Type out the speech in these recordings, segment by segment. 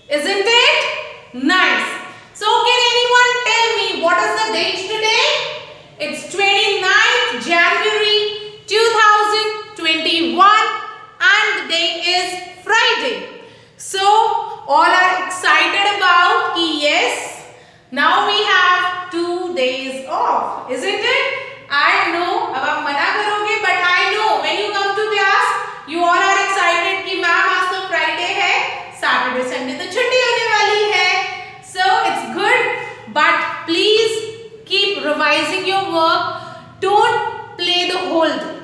Isn't it? Nice. So can anyone tell me what is the date today? It's 29th January 2021 and the day is Friday. So all are excited about कि yes, now we have 2 days off, isn't it? I know अब आप मना करोगे but I know when you come to class you all are excited कि ma'am आज तो Friday है, Saturday Sunday तो छुट्टी होने वाली है. So it's good but please keep revising your work. Don't play the whole day.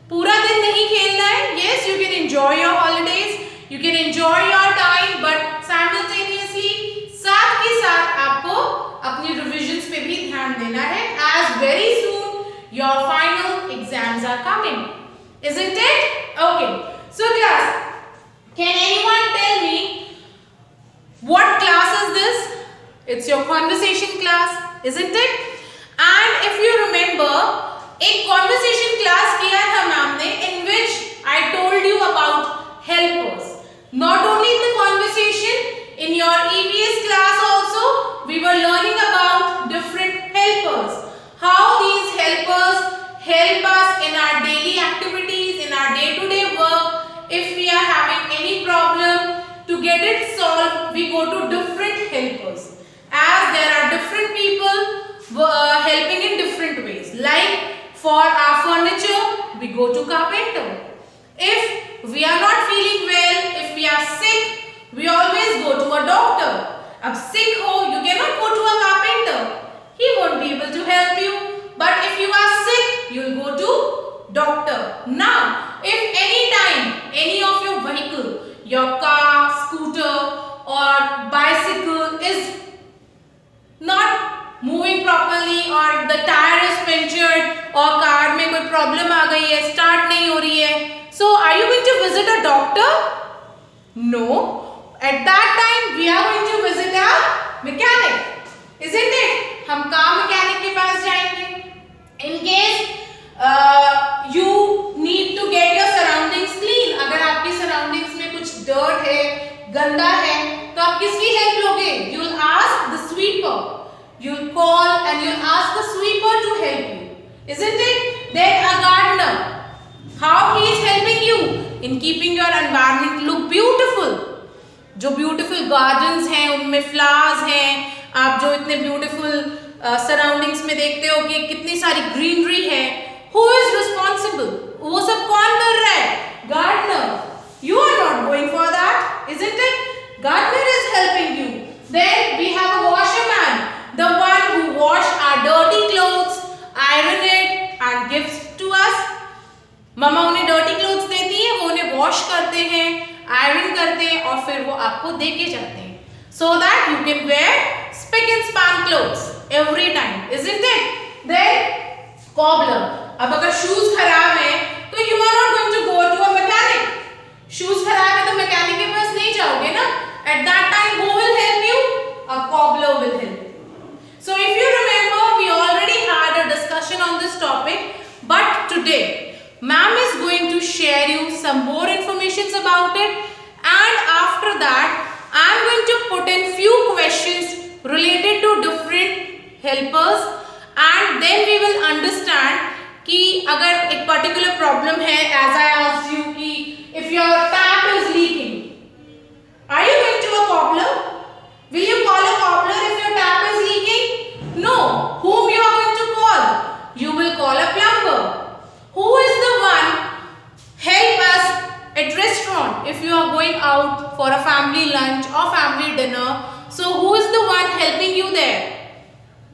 पूरा दिन नहीं खेलना है. Yes, you can enjoy your holidays, you can enjoy your time, but simultaneously साथ के साथ आपको अपनी revisions पे भी ध्यान देना है. As very soon your final exams are coming, isn't it? Okay. So class, can anyone tell me what class is this? It's your conversation class, isn't it? And if you remember, एक conversation class किया था ma'am ने in which I told you about helpers. Not only in the conversation, in your EVS class also, we were learning about different helpers. How these helpers help us in our daily activities, in our day-to-day work. If we are having any problem, to get it solved, we go to different helpers. As there are different people helping in different ways. Like for our furniture, we go to carpenter. If we are not feeling well, if we are sick, we always go to a doctor. अब sick हो, you cannot go to a carpenter. He won't be able to help you. But if you are sick, you will go to doctor. Now, if any time, any of your vehicle, your car, scooter or bicycle is not moving properly or the tire is punctured or car में कोई problem आ गई है, start नहीं हो रही है. So, are you going to visit a doctor? No. At that time, we are going to visit a mechanic, isn't it? हम car mechanic के पास जाएंगे. In case you need to get your surroundings clean, अगर आपकी surroundings में कुछ dirt है, गंदा है, तो आप किसकी help लोगे? You will ask the sweeper. You will call and you will ask the sweeper to help you, isn't it? Then a gardener, how he is helping you in keeping your environment look beautiful. जो beautiful gardens हैं, उनमें flowers हैं, आप जो इतने beautiful surroundings में देखते हो कि कितनी सारी greenery है, who is responsible? वो सब कौन कर रहा है? Gardener. You are not going for that, isn't it? Gardener is helping you. Then we have a washerman, the one who wash our dirty clothes, iron it and gives to us. मम्मा उन्हें dirty clothes देती है, वो उन्हें wash करते हैं, iron करते हैं और फिर वो आपको दे के जाते हैं. So that you can wear spick and span clothes every time, isn't it? Then cobbler. अब अगर shoes खराब है, तो you are not going to go to a mechanic. Shoes खराब है तो mechanic के पास नहीं जाओगे ना? At that time, who will help you? A cobbler will help you. So if you remember, we already had a discussion on this topic, but today, ma'am is going to share you some more informations about it, and after that, I am going to put in few questions related to different helpers, and then we will understand कि अगर एक particular problem है, as I asked you कि if your tap is leaking, are you going to a cobbler? Will you call a cobbler if your tap is leaking? No. Whom you are going to call? You will call a plumber. Who is the one help us at restaurant if you are going out for a family lunch or family dinner? So who is the one helping you there?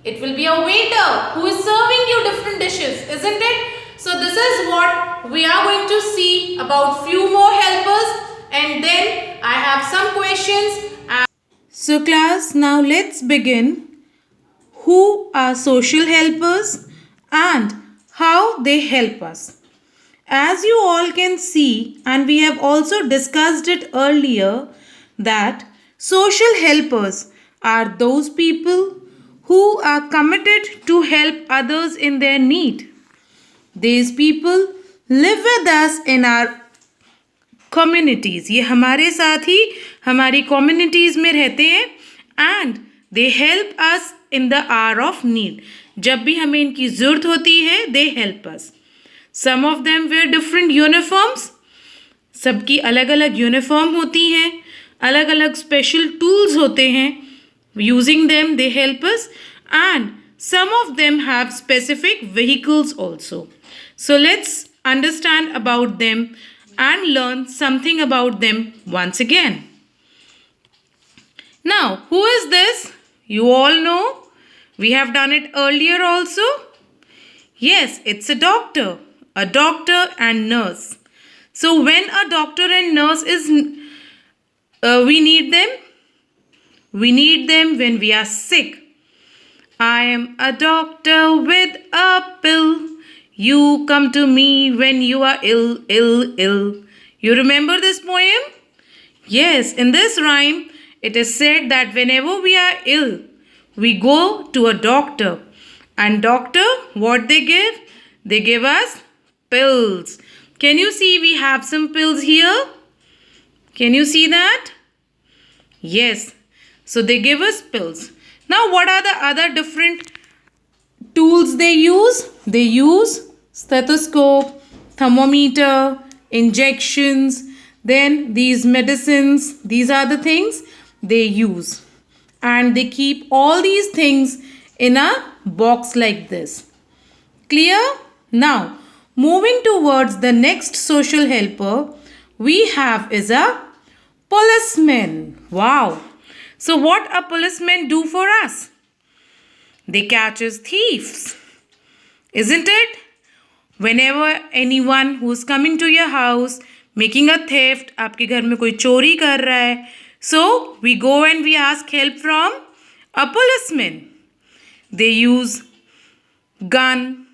It will be a waiter who is serving you different dishes, isn't it? So this is what we are going to see about few more helpers, and then I have some questions. So class, now let's begin. Who are social helpers and how they help us? As you all can see, and we have also discussed it earlier, that social helpers are those people who are committed to help others in their need. These people live with us in our communities, ये हमारे साथ ही हमारी communities में रहते हैं. And they help us in the hour of need. जब भी हमें इनकी ज़रूरत होती है, they help us. Some of them wear different uniforms. सबकी अलग अलग यूनिफॉर्म होती हैं, अलग अलग स्पेशल टूल्स होते हैं. Using them they help us. And some of them have specific vehicles also. So let's understand about them and learn something about them once again. Now, who is this? You all know. We have done it earlier also. Yes, it's a doctor and nurse. So when a doctor and nurse is, we need them. We need them when we are sick. I am a doctor with a pill. You come to me when you are ill. You remember this poem? Yes, in this rhyme, it is said that whenever we are ill, we go to a doctor. And doctor, what they give? They give us pills. Can you see we have some pills here? Can you see that? Yes. So they give us pills. Now, what are the other different tools they use? They use stethoscope, thermometer, injections, then these medicines. These are the things they use. And they keep all these things in a box like this. Clear? Now, moving towards the next social helper we have is a policeman. Wow! So what a policeman do for us? They catches thieves. Isn't it? Whenever anyone who's coming to your house making a theft, आपके घर में कोई चोरी कर रहा है, so we go and we ask help from a policeman. They use gun,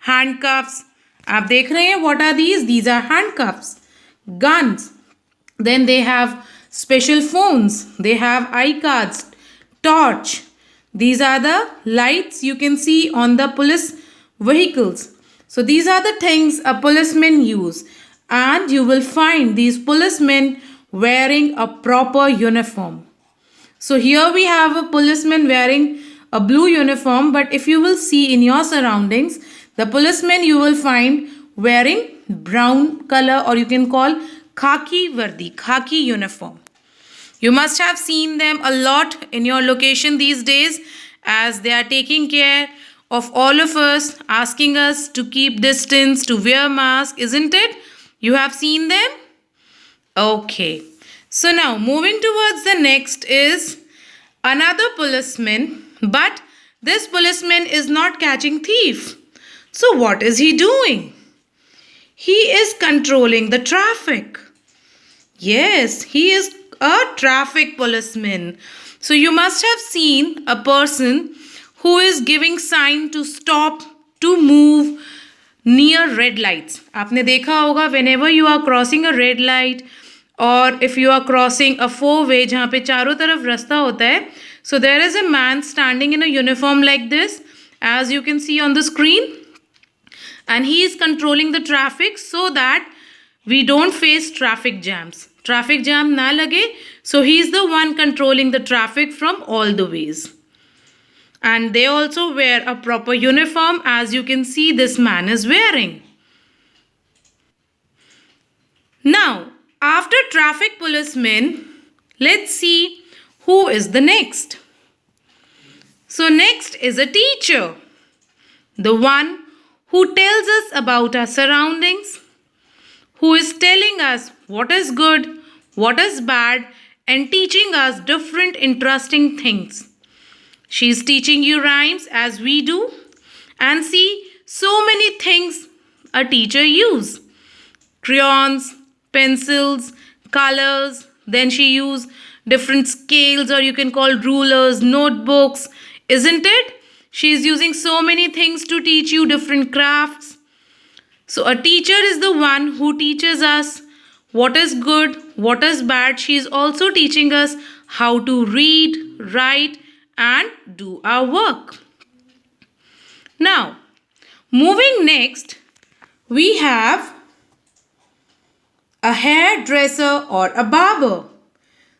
handcuffs. आप देख रहे हैं, what are these? These are handcuffs, guns. Then they have special phones. They have iCards, torch. These are the lights you can see on the police vehicles. So these are the things a policeman use. And you will find these policemen wearing a proper uniform. So here we have a policeman wearing a blue uniform. But if you will see in your surroundings, the policemen you will find wearing brown color, or you can call khaki vardi, khaki uniform. You must have seen them a lot in your location these days, as they are taking care of all of us, asking us to keep distance, to wear mask, isn't it? You have seen them? Okay. So now moving towards the next is another policeman, but this policeman is not catching thief. So what is he doing? He is controlling the traffic. Yes, he is a traffic policeman. So you must have seen a person who is giving sign to stop, to move near red lights. आपने देखा होगा whenever you are crossing a red light, or if you are crossing a four-way जहाँ पे चारों तरफ रास्ता होता है, so there is a man standing in a uniform like this, as you can see on the screen, and he is controlling the traffic so that we don't face traffic jams. Traffic jam na lage, so he is the one controlling the traffic from all the ways. And they also wear a proper uniform, as you can see this man is wearing. Now, after traffic policemen, let's see who is the next. So next is a teacher, the one who tells us about our surroundings, who is telling us what is good, what is bad, and teaching us different interesting things. She is teaching you rhymes as we do, and see so many things a teacher use. Crayons, pencils, colors, then she use different scales, or you can call rulers, notebooks, isn't it? She is using so many things to teach you different crafts. So a teacher is the one who teaches us what is good, what is bad. She is also teaching us how to read, write, and do our work. Now, moving next, we have A hairdresser or a barber.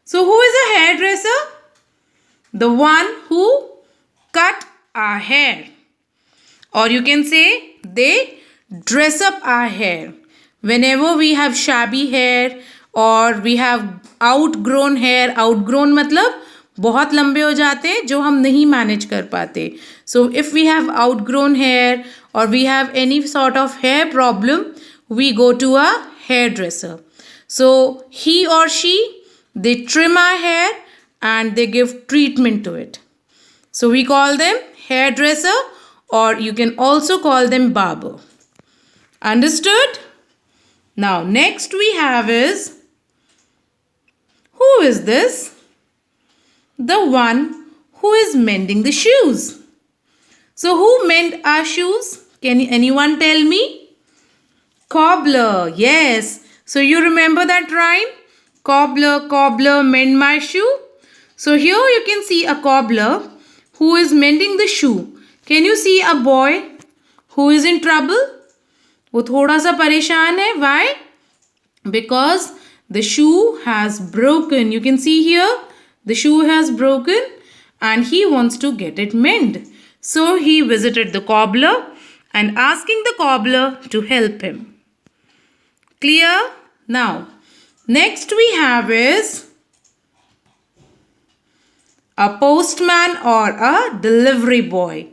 So who is a hairdresser? The one who cut our hair. Or you can say they dress up our hair. Whenever we have shabby hair or we have outgrown hair, outgrown मतलब बहुत लंबे हो जाते हैं जो हम नहीं manage कर पाते. So if we have outgrown hair or we have any sort of hair problem, we go to a hairdresser. So he or she, they trim our hair and they give treatment to it. So we call them hairdresser, or you can also call them barber. Understood? Now next we have is, who is this? The one who is mending the shoes. So who mend our shoes? Can anyone tell me? Cobbler, yes. So you remember that rhyme? Cobbler, cobbler, mend my shoe. So here you can see a cobbler who is mending the shoe. Can you see a boy who is in trouble? वो थोड़ा सा परेशान है. Why? Because the shoe has broken. You can see here the shoe has broken and he wants to get it mended. So he visited the cobbler and asking the cobbler to help him. Clear? Now, next we have is a postman or a delivery boy.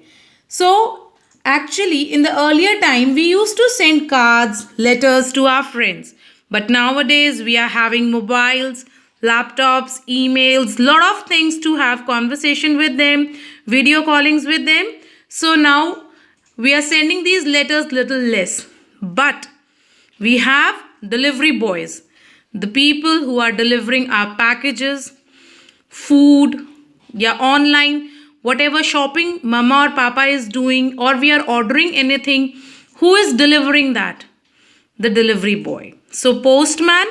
So, actually in the earlier time we used to send cards, letters to our friends. But nowadays we are having mobiles, laptops, emails, lot of things to have conversation with them, video callings with them. So now we are sending these letters little less. But we have delivery boys, the people who are delivering our packages, food, yeah, online, whatever shopping mama or papa is doing, or we are ordering anything, who is delivering that? The delivery boy. So postman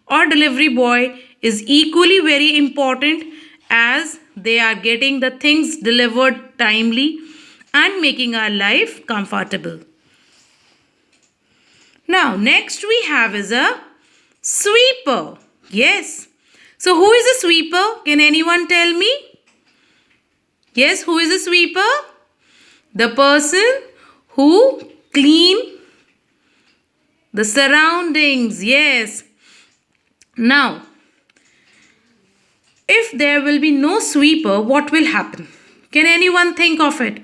or delivery boy is equally very important, as they are getting the things delivered timely and making our life comfortable. Now next we have is a sweeper. Yes. So who is a sweeper? Can anyone tell me? Yes, who is a sweeper? The person who clean the surroundings. Yes. Now, if there will be no sweeper, what will happen? Can anyone think of it?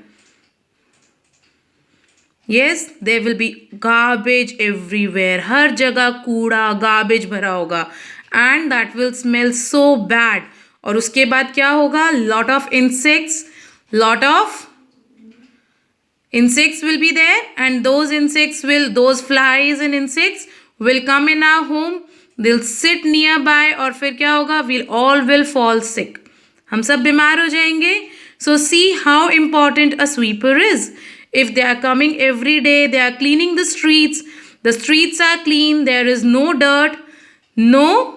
Yes, there will be garbage everywhere. हर जगह कूड़ा, garbage भरा होगा, and that will smell so bad. और उसके बाद क्या होगा? Lot of insects will be there, and those flies and insects will come in our home. They'll sit nearby, और फिर क्या होगा? We'll all will fall sick. हम सब बीमार हो जाएंगे. So see how important a sweeper is. If they are coming every day, they are cleaning the streets. The streets are clean. There is no dirt, no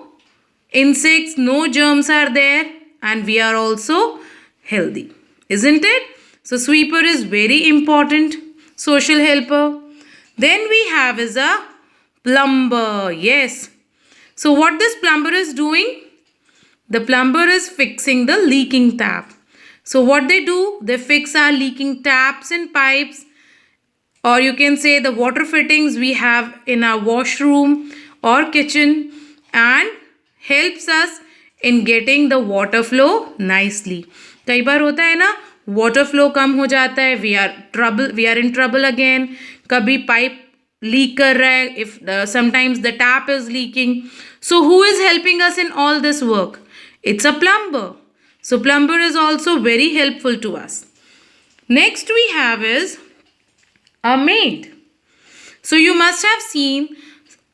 insects, no germs are there, and we are also healthy. Isn't it? So sweeper is very important social helper. Then we have is a plumber. Yes. So what this plumber is doing? The plumber is fixing the leaking tap. So what they do? They fix our leaking taps and pipes, or you can say the water fittings we have in our washroom or kitchen, and helps us in getting the water flow nicely. कई बार होता है ना, water flow कम हो जाता है, we are in trouble again. कभी pipe leak कर रहा है, if sometimes the tap is leaking. So who is helping us in all this work? It's a plumber. So plumber is also very helpful to us. Next we have is a maid. So you must have seen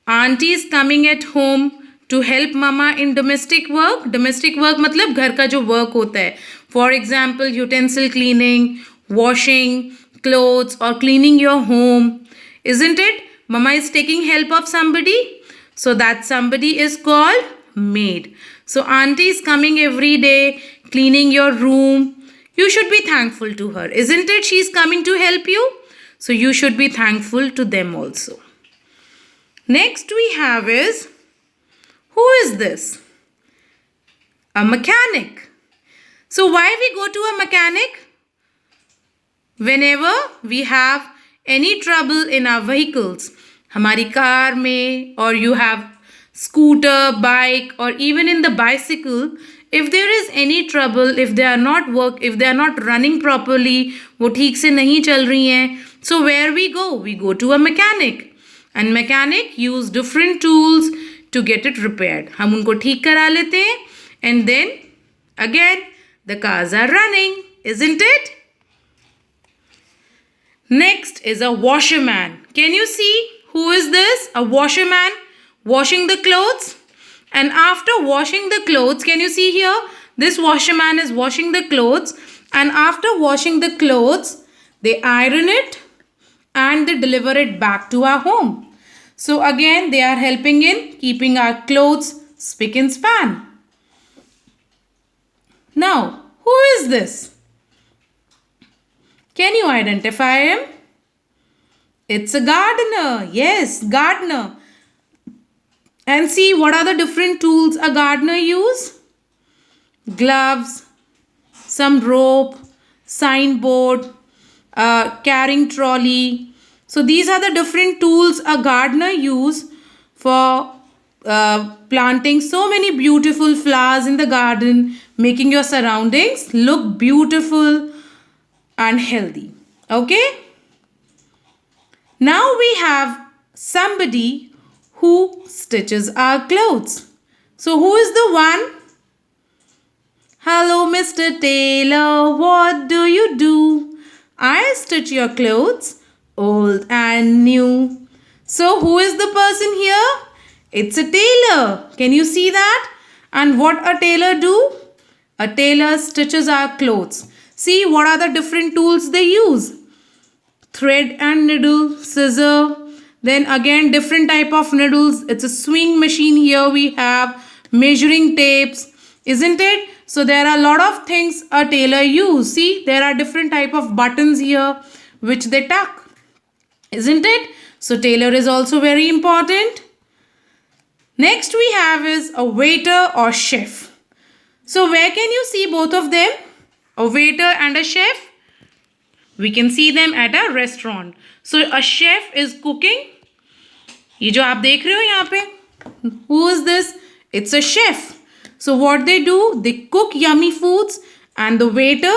aunties coming at home to help mama in domestic work. Domestic work मतलब घर का जो work होता है. For example, utensil cleaning, washing clothes, or cleaning your home. Isn't it? Mama is taking help of somebody. So that somebody is called maid. So auntie is coming every day, cleaning your room. You should be thankful to her. Isn't it? She is coming to help you. So you should be thankful to them also. Next we have is Who is this? A mechanic. So why we go to a mechanic? Whenever we have any trouble in our vehicles, हमारी car में, or you have scooter, bike, or even in the bicycle, if there is any trouble, if they are not running properly, वो ठीक से नहीं चल रही हैं, so where we go? We go to a mechanic. And mechanic use different tools to get it repaired. हम उनको ठीक करा लेते हैं, and then again the cars are running, isn't it? Next is a washerman. Can you see who is this? A washerman washing the clothes. And after washing the clothes, can you see here? This washerman is washing the clothes. And after washing the clothes, they iron it and they deliver it back to our home. So again, they are helping in keeping our clothes spick and span. Now, who is this? Can you identify him? It's a gardener. Yes, gardener. And see, what are the different tools a gardener use? Gloves, some rope, signboard, carrying trolley. So these are the different tools a gardener use for planting so many beautiful flowers in the garden, making your surroundings look beautiful and healthy. Okay? Now we have somebody who stitches our clothes. So who is the one? Hello, Mr. Tailor, what do you do? I stitch your clothes, old and new. So who is the person here? It's a tailor. Can you see that? And what a tailor do? A tailor stitches our clothes. See, what are the different tools they use? Thread and needle, scissor. Then again different type of needles. It's a sewing machine here we have. Measuring tapes. Isn't it? So there are a lot of things a tailor use. See, there are different type of buttons here which they tuck. Isn't it? So tailor is also very important. Next we have is a waiter or chef. So where can you see both of them? A waiter and a chef? We can see them at a restaurant. So a chef is cooking. ये जो आप देख रहे हो यहाँ पे, who is this? It's a chef. So what they do? They cook yummy foods and the waiter,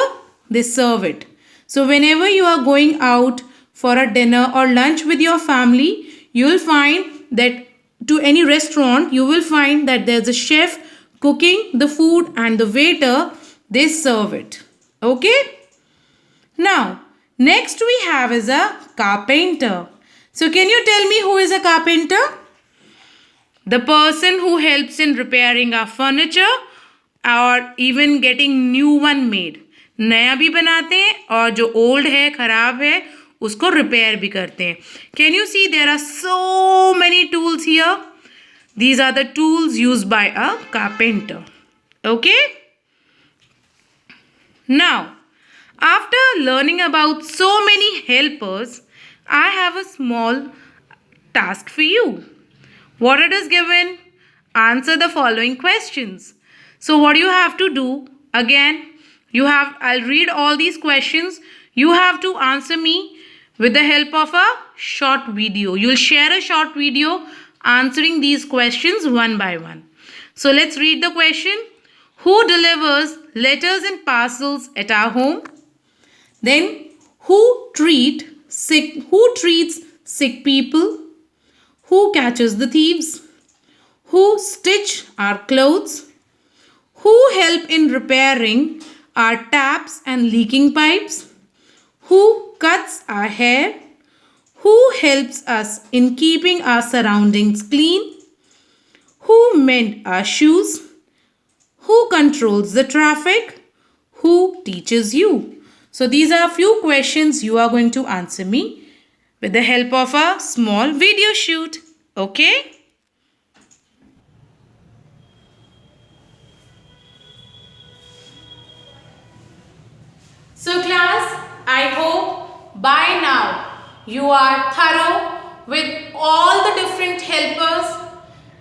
they serve it. So whenever you are going out for a dinner or lunch with your family, you will find that to any restaurant, you will find that there's a chef cooking the food and the waiter, they serve it. Okay? Now, next we have is a carpenter. So can you tell me who is a carpenter? The person who helps in repairing our furniture or even getting new one made. नया भी बनाते हैं और जो old है, खराब है, उसको repair भी करते हैं. Can you see there are so many tools here? These are the tools used by a carpenter. Okay? Now, after learning about so many helpers, I have a small task for you. What it is given? Answer the following questions. So what you have to do, again, I'll read all these questions. You have to answer me with the help of a short video. You'll share a short video answering these questions one by one. So let's read the question. Who delivers letters and parcels at our home? Then who treats sick people? Who catches the thieves? Who stitch our clothes? Who help in repairing our taps and leaking pipes? Who cuts our hair? Who helps us in keeping our surroundings clean? Who mend our shoes? Who controls the traffic? Who teaches you? So these are a few questions you are going to answer me with the help of a small video shoot. Okay? So class, I hope by now you are thorough with all the different helpers,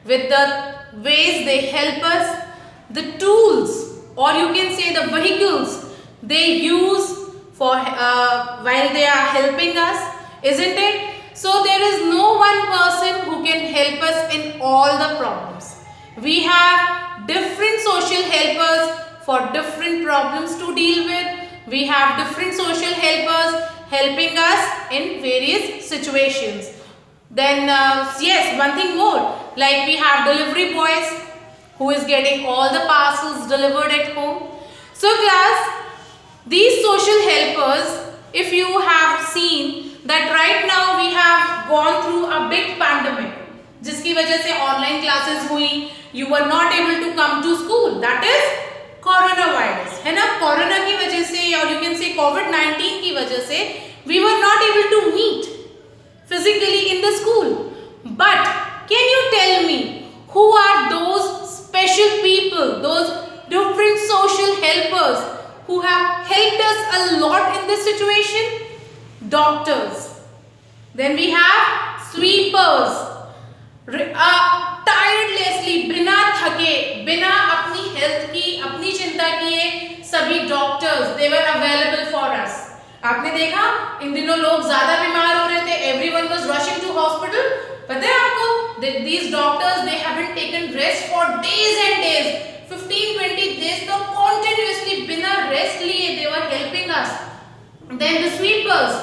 with the ways they help us, the tools, or you can say the vehicles they use for while they are helping us, isn't it? So there is no one person who can help us in all the problems. We have different social helpers for different problems to deal with. We have different social helpers helping us in various situations. Then yes, one thing more, like we have delivery boys who is getting all the parcels delivered at home. So class, these social helpers, if you have seen that right now we have gone through a big pandemic, जिसकी वजह से online classes हुई, you were not able to come to school, that is corona virus, है ना. Corona की वजह से और you can say COVID-19 की वजह से we were not able to meet physically in the school. But can you tell me who are those special people, those different social helpers who have helped us a lot in this situation? Doctors. Then we have sweepers. Tirelessly, बिना थके, बिना अपनी health की, अपनी चिंता किए, सभी doctors they were available for us. आपने देखा इन दिनों लोग ज्यादा बीमार हो रहे थे, everyone was rushing to hospital. पता है आपको, these doctors they haven't taken rest for days and days, 15-20 days तो continuously बिना rest लिए they were helping us. Then the sweepers,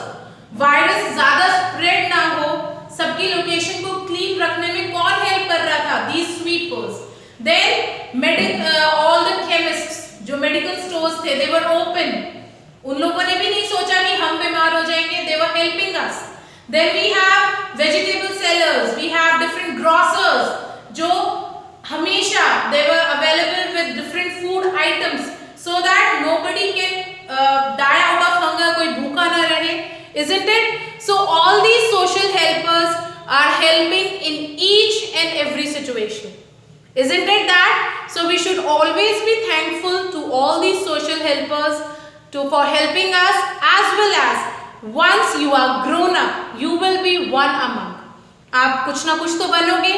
virus ज्यादा स्प्रेड ना हो, सबकी लोकेशन को क्लीन रखने में कौन हेल्प कर रहा था? These sweepers. Then all the chemists, जो मेडिकल स्टोर्स थे, they were open. उन लोगों ने भी नहीं सोचा कि हम बीमार हो जाएंगे, they were helping us. Then we have vegetable sellers, we have different grocers, जो हमेशा they were available with different food items so that nobody can die out of hunger, कोई भूखा ना रहे, isn't it? So all these social helpers are helping in each and every situation, isn't it that? So we should always be thankful to all these social helpers for helping us, as well as once you are grown up, you will be one among. आप कुछ ना कुछ तो बनोगे,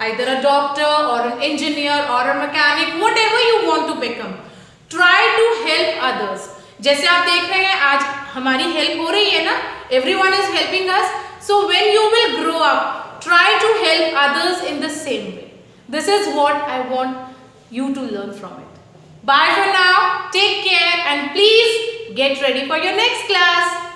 either a doctor or an engineer or a mechanic, whatever you want to become. Try to help others. जैसे आप देख रहे हैं आज हमारी हेल्प हो रही है ना, everyone is helping us. So when you will grow up, try to help others in the same way. This is what I want you to learn from it. Bye for now. Take care and please get ready for your next class.